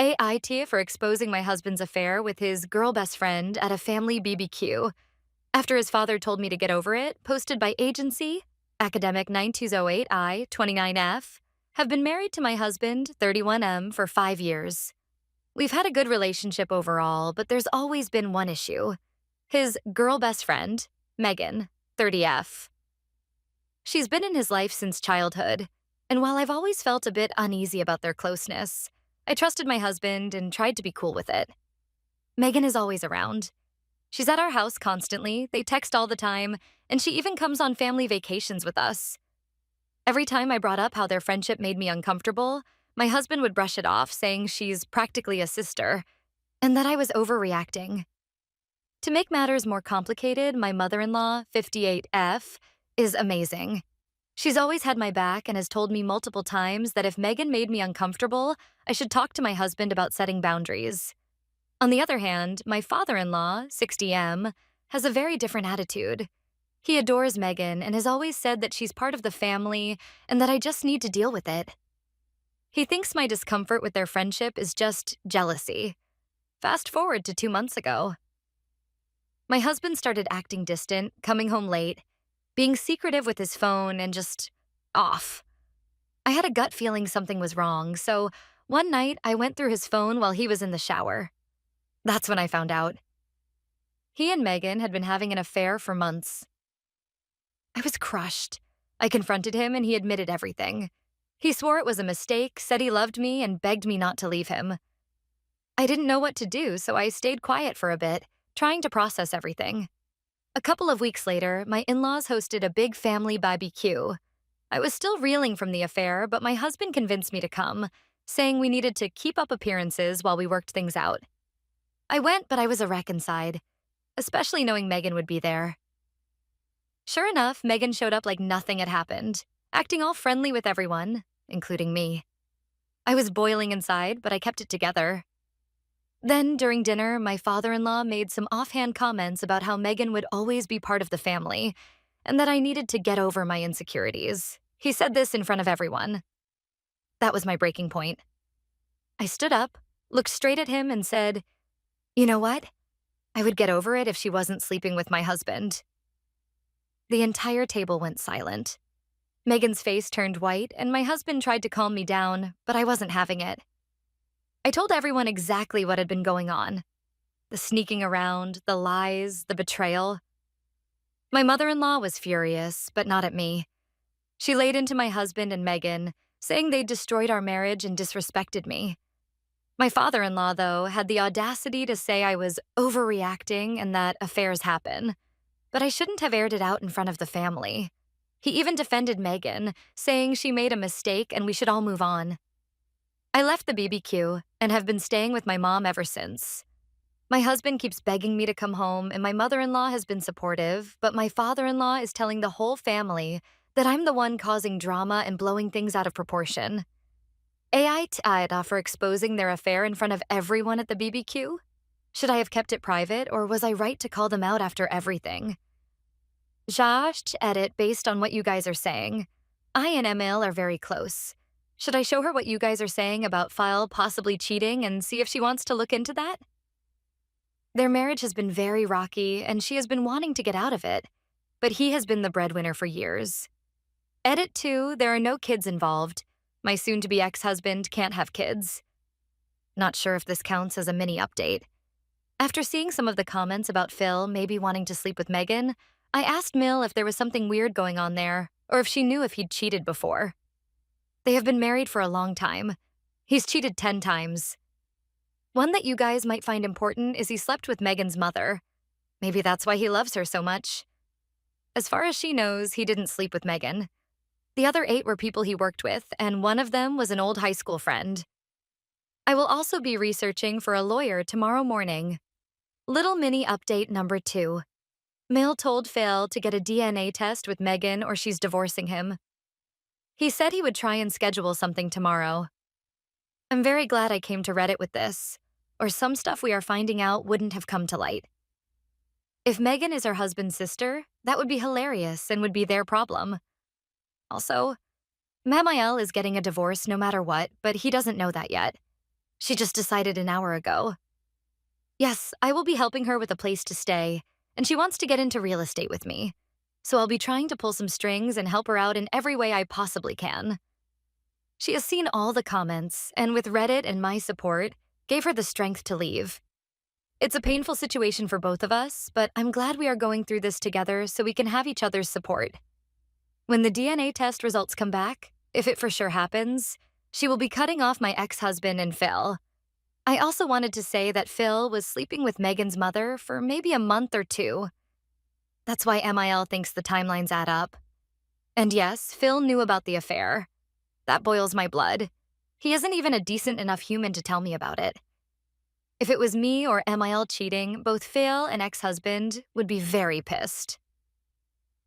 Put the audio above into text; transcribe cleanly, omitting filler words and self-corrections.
AITAH for exposing my husband's affair with his girl best friend at a family BBQ. After his father told me to get over it, posted by agency, academic 9208I 29F, have been married to my husband, 31M, for 5 years. We've had a good relationship overall, but there's always been one issue. His girl best friend, Megan, 30F. She's been in his life since childhood, and while I've always felt a bit uneasy about their closeness, I trusted my husband and tried to be cool with it. Megan is always around. She's at our house constantly, they text all the time, and she even comes on family vacations with us. Every time I brought up how their friendship made me uncomfortable, my husband would brush it off, saying she's practically a sister, and that I was overreacting. To make matters more complicated, my mother-in-law, 58F, is amazing. She's always had my back and has told me multiple times that if Megan made me uncomfortable, I should talk to my husband about setting boundaries. On the other hand, my father-in-law, 60M, has a very different attitude. He adores Megan and has always said that she's part of the family and that I just need to deal with it. He thinks my discomfort with their friendship is just jealousy. Fast forward to 2 months ago. My husband started acting distant, coming home late, being secretive with his phone, and just off. I had a gut feeling something was wrong, so one night I went through his phone while he was in the shower. That's when I found out. He and Megan had been having an affair for months. I was crushed. I confronted him and he admitted everything. He swore it was a mistake, said he loved me, and begged me not to leave him. I didn't know what to do, so I stayed quiet for a bit, trying to process everything. A couple of weeks later, my in-laws hosted a big family BBQ. I was still reeling from the affair, but my husband convinced me to come, saying we needed to keep up appearances while we worked things out. I went, but I was a wreck inside, especially knowing Megan would be there. Sure enough, Megan showed up like nothing had happened, acting all friendly with everyone, including me. I was boiling inside, but I kept it together. Then, during dinner, my father-in-law made some offhand comments about how Megan would always be part of the family, and that I needed to get over my insecurities. He said this in front of everyone. That was my breaking point. I stood up, looked straight at him, and said, "You know what? I would get over it if she wasn't sleeping with my husband." The entire table went silent. Megan's face turned white, and my husband tried to calm me down, but I wasn't having it. I told everyone exactly what had been going on. The sneaking around, the lies, the betrayal. My mother-in-law was furious, but not at me. She laid into my husband and Megan, saying they'd destroyed our marriage and disrespected me. My father-in-law, though, had the audacity to say I was overreacting and that affairs happen. But I shouldn't have aired it out in front of the family. He even defended Megan, saying she made a mistake and we should all move on. I left the BBQ and have been staying with my mom ever since. My husband keeps begging me to come home, and my mother-in-law has been supportive, but my father-in-law is telling the whole family that I'm the one causing drama and blowing things out of proportion. AITAH for exposing their affair in front of everyone at the BBQ? Should I have kept it private, or was I right to call them out after everything? Just edit based on what you guys are saying. I and Emil are very close. Should I show her what you guys are saying about Phil possibly cheating and see if she wants to look into that? Their marriage has been very rocky, and she has been wanting to get out of it, but he has been the breadwinner for years. Edit 2, there are no kids involved. My soon-to-be ex-husband can't have kids. Not sure if this counts as a mini update. After seeing some of the comments about Phil maybe wanting to sleep with Megan, I asked Mill if there was something weird going on there, or if she knew if he'd cheated before. They have been married for a long time. He's cheated 10 times. One that you guys might find important is he slept with Megan's mother. Maybe that's why he loves her so much. As far as she knows, he didn't sleep with Megan. The other 8 were people he worked with, and one of them was an old high school friend. I will also be researching for a lawyer tomorrow morning. Little mini update number 2. Mill told Phil to get a DNA test with Megan or she's divorcing him. He said he would try and schedule something tomorrow. I'm very glad I came to Reddit with this, or some stuff we are finding out wouldn't have come to light. If Megan is her husband's sister, that would be hilarious and would be their problem. Also, Mamael is getting a divorce no matter what, but he doesn't know that yet. She just decided an hour ago. Yes, I will be helping her with a place to stay, and she wants to get into real estate with me. So I'll be trying to pull some strings and help her out in every way I possibly can. She has seen all the comments, and with Reddit and my support, gave her the strength to leave. It's a painful situation for both of us, but I'm glad we are going through this together so we can have each other's support. When the DNA test results come back, if it for sure happens, she will be cutting off my ex-husband and Phil. I also wanted to say that Phil was sleeping with Megan's mother for maybe a month or two. That's why MIL thinks the timelines add up. And yes, Phil knew about the affair. That boils my blood. He isn't even a decent enough human to tell me about it. If it was me or MIL cheating, both Phil and ex-husband would be very pissed.